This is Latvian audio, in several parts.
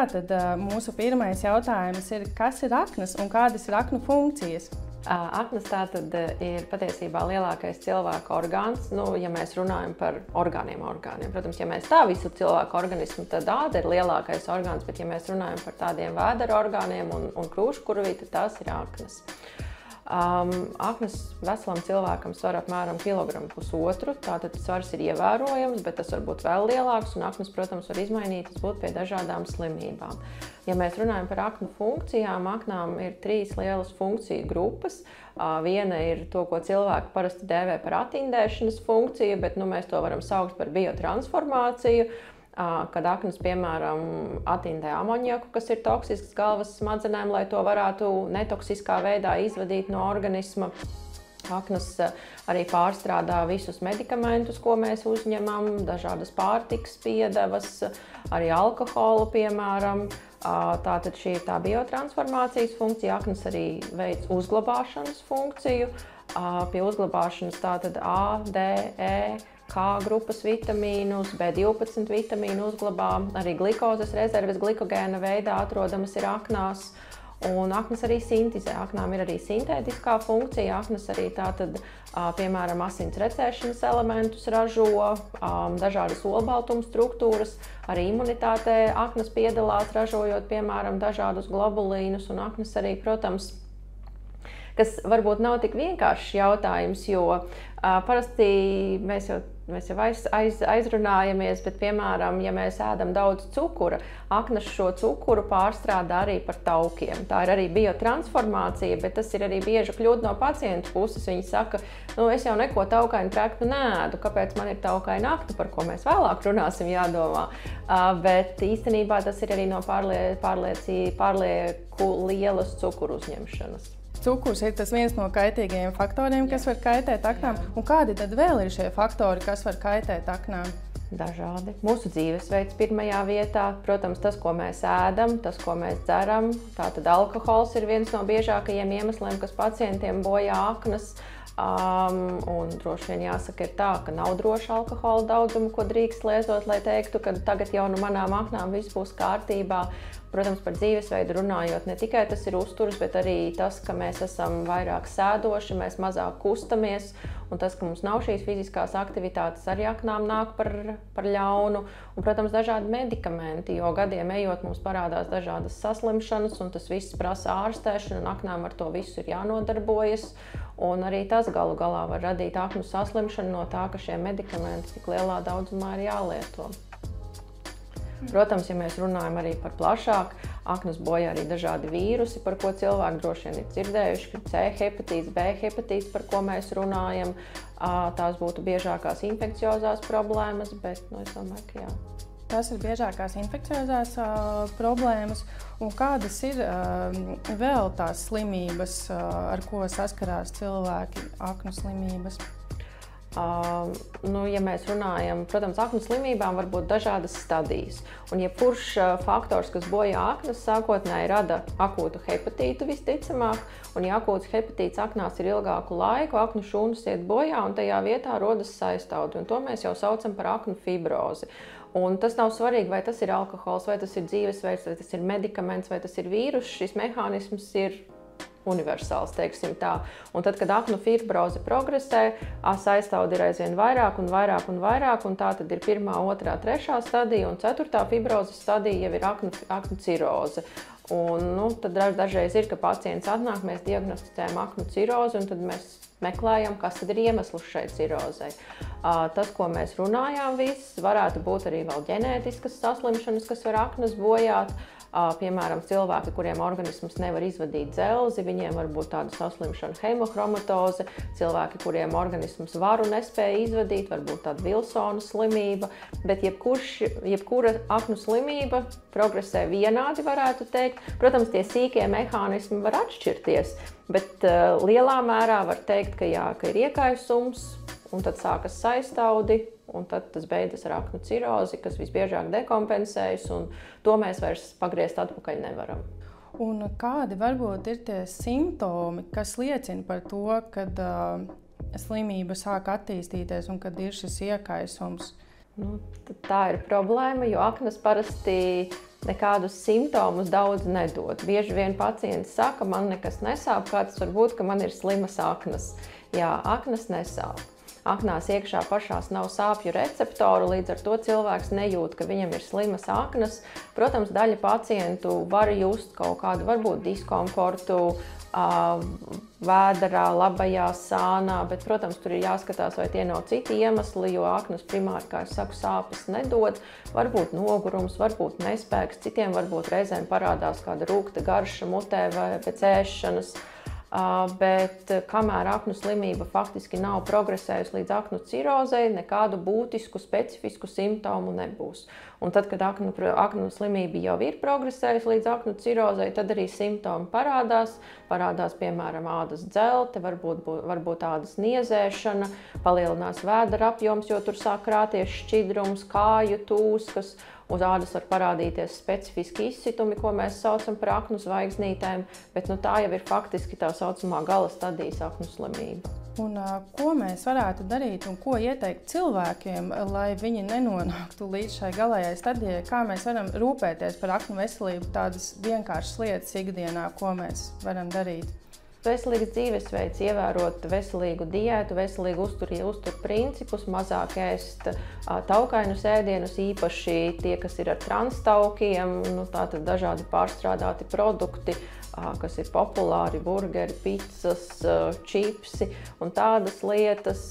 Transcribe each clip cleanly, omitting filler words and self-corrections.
Tātad mūsu pirmais jautājums ir, kas ir aknas un kādas ir aknu funkcijas? Aknas tātad ir patiesībā lielākais cilvēka orgāns, ja mēs runājam par orgāniem. Protams, ja mēs tā visu cilvēku organismu, tad āda ir lielākais orgāns, bet ja mēs runājam par tādiem vēdera orgāniem un krūškurvīti, tās ir aknas. Aknas veselam cilvēkam svar apmēram 1,5 kg, tātad svars ir ievērojams, bet tas var būt vēl lielāks, un aknas, protams, var izmainītas būt pie dažādām slimībām. Ja mēs runājam par aknu funkcijām, aknām ir 3 lielas funkciju grupas. Viena ir to, ko cilvēki parasti dēvē par atindēšanas funkciju, bet mēs to varam saukt par biotransformāciju, kad aknas, piemēram, atindē amoniaku, kas ir toksisks galvas smadzenēm, lai to varētu netoksiskā veidā izvadīt no organisma. Aknas arī pārstrādā visus medikamentus, ko mēs uzņemam, dažādas pārtikas piedevas, arī alkoholu, piemēram. Tātad šī ir tā biotransformācijas funkcija. Aknas arī veic uzglabāšanas funkciju. Pie uzglabāšanas tātad A, D, E, K grupas vitamīnus, B12 vitamīnu uzglabā, arī glikozes rezerves glikogēna veidā atrodamas ir aknās. Un aknas arī sintizē. Aknām ir arī sintētiskā funkcija. Aknas arī tātad, piemēram, asins recēšanas elementus ražo, dažādas olbaltuma struktūras, arī imunitātē aknas piedalās ražojot, piemēram, dažādus globulīnus, un aknas arī, protams, kas varbūt nav tik vienkāršs jautājums, jo parasti mēs jau aizrunājamies, bet, piemēram, ja mēs ēdam daudz cukura, aknas šo cukuru pārstrādā arī par taukiem. Tā ir arī biotransformācija, bet tas ir arī bieži kļūda no pacientu puses. Viņi saka, es jau neko taukainu kreknu neēdu, kāpēc man ir taukaina akna, par ko mēs vēlāk runāsim, jādomā. Bet īstenībā tas ir arī no pārlieku lielas cukuru uzņemšanas. Cukurs ir tas viens no kaitīgajiem faktoriem, kas var kaitēt aknām. Un kādi tad vēl ir šie faktori, kas var kaitēt aknām? Dažādi. Mūsu dzīvesveids pirmajā vietā, protams, tas, ko mēs ēdam, tas, ko mēs dzeram. Tātad alkohols ir viens no biežākajiem iemesliem, kas pacientiem bojā aknas. Un droši vien jāsaka ir tā, ka nav droši alkohola daudzumu, ko drīkst lietot, lai teiktu, ka tagad jau no manām aknām viss būs kārtībā. Protams, par dzīvesveidu runājot, ne tikai tas ir uzturs, bet arī tas, ka mēs esam vairāk sēdoši, mēs mazāk kustamies, un tas, ka mums nav šīs fiziskās aktivitātes, arī aknām nāk par ļaunu. Un, protams, dažādi medikamenti, jo gadiem ejot mums parādās dažādas saslimšanas, un tas viss prasa ārstēšanu, un aknām ar to visu ir jānodarbojas. Un arī tas galu galā var radīt aknu saslimšanu no tā, ka šie medikamenti tik lielā daudzumā ir jālieto. Protams, ja mēs runājam arī par plašāk, aknas bojā arī dažādi vīrusi, par ko cilvēki droši vien ir dzirdējuši, ka C hepatīts, B hepatīts, par ko mēs runājam, tās būtu biežākās infekciozās problēmas, bet es domāju, ka jā. Tas ir biežākās infekciozās problēmas, un kādas ir vēl tās slimības, ar ko saskarās cilvēki, aknu slimības? Ja mēs runājam, protams, aknu slimībām var būt dažādas stadijas. Un jebkurš faktors, kas bojā aknas, sākotnēji rada akūtu hepatītu visticamāk. Un ja akūts hepatīts aknās ir ilgāku laiku, aknu šūnas iet bojā un tajā vietā rodas saistaudi. Un to mēs jau saucam par aknu fibrozi. Un tas nav svarīgi, vai tas ir alkohols, vai tas ir dzīvesveids, vai tas ir medikaments, vai tas ir vīrus. Šis mehānisms ir universāls, teiksim tā. Un tad, kad aknu fibroze progresē, saistaudi ir aizvien vairāk un vairāk un vairāk, un tā tad ir 1., 2., 3. stadija, un 4. fibrozes stadija jau ir aknu ciroze. Un, tad dažreiz ir, ka pacients atnāk, mēs diagnosticējam aknu cirozi, un tad mēs meklējam, kas tad ir iemesls šai cirozei. Tas, ko mēs runājām viss, varētu būt arī vēl ģenētiskas saslimšanas, kas var aknas bojāt. Piemēram, cilvēki, kuriem organisms nevar izvadīt dzelzi, viņiem var būt tāda saslimšana hemohromatoze, cilvēki, kuriem organisms varu nespēja izvadīt, var būt tāda Vilsona slimība, bet jebkura aknu slimība progresē vienādi, varētu teikt. Protams, tie sīkie mehānismi var atšķirties, bet lielā mērā var teikt, ka ir iekaisums, un tad sākas saistaudi, un tad tas beidzas ar aknu cirozi, kas visbiežāk dekompensējas, un to mēs vairs pagriezt atpakaļ nevaram. Un kādi varbūt ir tie simptomi, kas liecina par to, kad slimība sāk attīstīties un kad ir šis iekaisums? Tā ir problēma, jo aknas parasti nekādus simptomus daudz nedod. Bieži vien pacients saka, man nekas nesāp, kā tas var būt, ka man ir slimas aknas. Jā, aknas nesāp. Aknās iekšā pašās nav sāpju receptoru, līdz ar to cilvēks nejūt, ka viņam ir slimas aknas. Protams, daļa pacientu var just kaut kādu varbūt diskomfortu, vēderā, labajā sānā, bet, protams, tur ir jāskatās, vai tie nav citi iemesli, jo aknas primāri, kā es saku, sāpes nedod. Varbūt nogurums, varbūt nespēks, citiem varbūt reizēm parādās kāda rūgta garša mutē vai pēc ēšanas. Bet kamēr aknu slimība faktiski nav progresējusi līdz aknu cirozei, nekādu būtisku, specifisku simptomu nebūs. Un tad, kad aknu slimība jau ir progresējusi līdz aknu cirozei, tad arī simptomi parādās. Parādās, piemēram, ādas dzelte, varbūt ādas niezēšana, palielinās vēdera apjoms, jo tur sāk krāties šķidrums, kāju tūskas. Uz ādas var parādīties specifiski izsitumi, ko mēs saucam par aknu zvaigznītēm, bet tā jau ir faktiski tā saucamā gala stadijas aknu slimība. Un, ko mēs varētu darīt un ko ieteikt cilvēkiem, lai viņi nenonāktu līdz šai galējai stadijai? Kā mēs varam rūpēties par aknu veselību, tādas vienkāršas lietas ikdienā, ko mēs varam darīt? Veselīgs dzīvesveids, ievērot veselīgu diētu, veselīgu uzturprincipus, mazāk ēst taukainus ēdienus, īpaši tie, kas ir ar transtaukiem, tātad dažādi pārstrādāti produkti, kas ir populāri, burgeri, pizzas, čipsi un tādas lietas.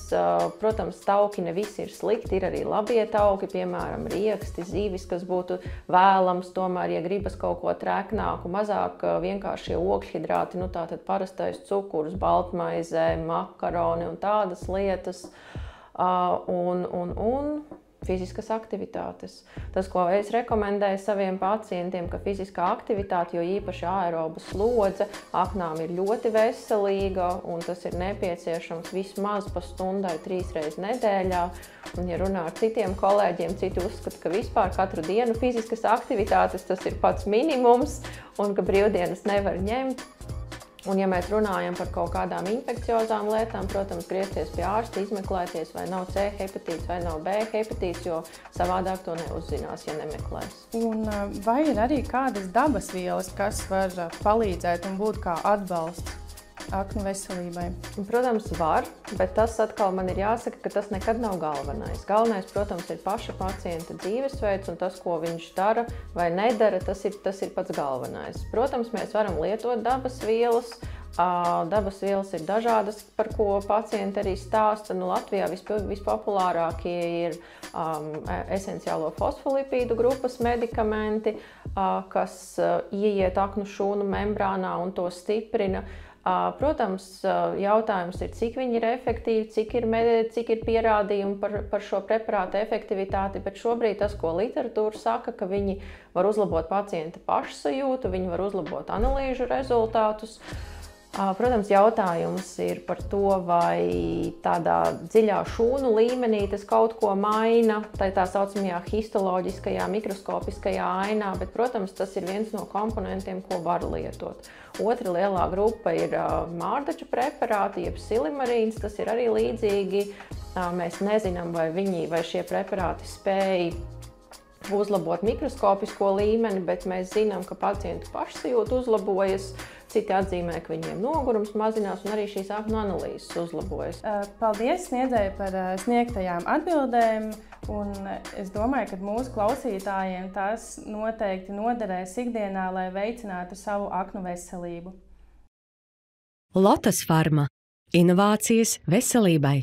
Protams, tauki ne visi ir slikti, ir arī labie tauki, piemēram, rieksti, zivis, kas būtu vēlams, tomēr, ja gribas kaut ko treknāku, mazāk vienkāršie ogļhidrāti, tātad parastais cukurs, baltmaizē, makaroni un tādas lietas. Un fiziskas aktivitātes. Tas, ko es rekomendēju saviem pacientiem, ka fiziskā aktivitāte, jo īpaši aeroba slodze, aknām ir ļoti veselīga un tas ir nepieciešams vismaz pa stundai 3 reizes nedēļā. Un, ja runā ar citiem kolēģiem, citi uzskata, ka vispār katru dienu fiziskas aktivitātes tas ir pats minimums un ka brīvdienas nevar ņemt. Un, ja mēs runājam par kaut kādām infekciozām lietām, protams, griezties pie ārsta, izmeklēties, vai nav C hepatīts vai nav B hepatīts, jo savādāk to neuzzinās, ja nemeklēs. Un vai ir arī kādas dabas vielas, kas var palīdzēt un būt kā atbalsts aknu veselībai? Protams, var, bet tas atkal man ir jāsaka, ka tas nekad nav galvenais. Galvenais, protams, ir paša pacienta dzīvesveids un tas, ko viņš dara vai nedara, tas ir pats galvenais. Protams, mēs varam lietot dabas vielas. Dabas vielas ir dažādas, par ko pacienti arī stāsta. Latvijā vispopulārākie ir esenciālo fosfolipīdu grupas medikamenti, kas ieiet aknu šūnu membrānā un to stiprina. Protams, jautājums ir, cik viņi ir efektīvi, cik ir pierādījumi par šo preparātu efektivitāti, bet šobrīd tas, ko literatūra saka, ka viņi var uzlabot pacienta pašsajūtu, viņi var uzlabot analīžu rezultātus. Protams, jautājums ir par to, vai tādā dziļā šūnu līmenī tas kaut ko maina, tā saucamajā histoloģiskajā, mikroskopiskajā ainā, bet, protams, tas ir viens no komponentiem, ko var lietot. Otra lielā grupa ir mārdaču preparāti, jeb silimarīns, tas ir arī līdzīgi. Mēs nezinām, vai šie preparāti spēj uzlabot mikroskopisko līmeni, bet mēs zinām, ka pacientu pašsajūta uzlabojas. Citi atzīmē, ka viņiem nogurums mazinās un arī šīs aknu analīzes uzlabojas. Paldies sniedzēji par sniegtajām atbildēm. Un es domāju, ka mūsu klausītājiem tas noteikti noderēs ikdienā, lai veicinātu savu aknu veselību. Lotus Pharma – inovācijas veselībai.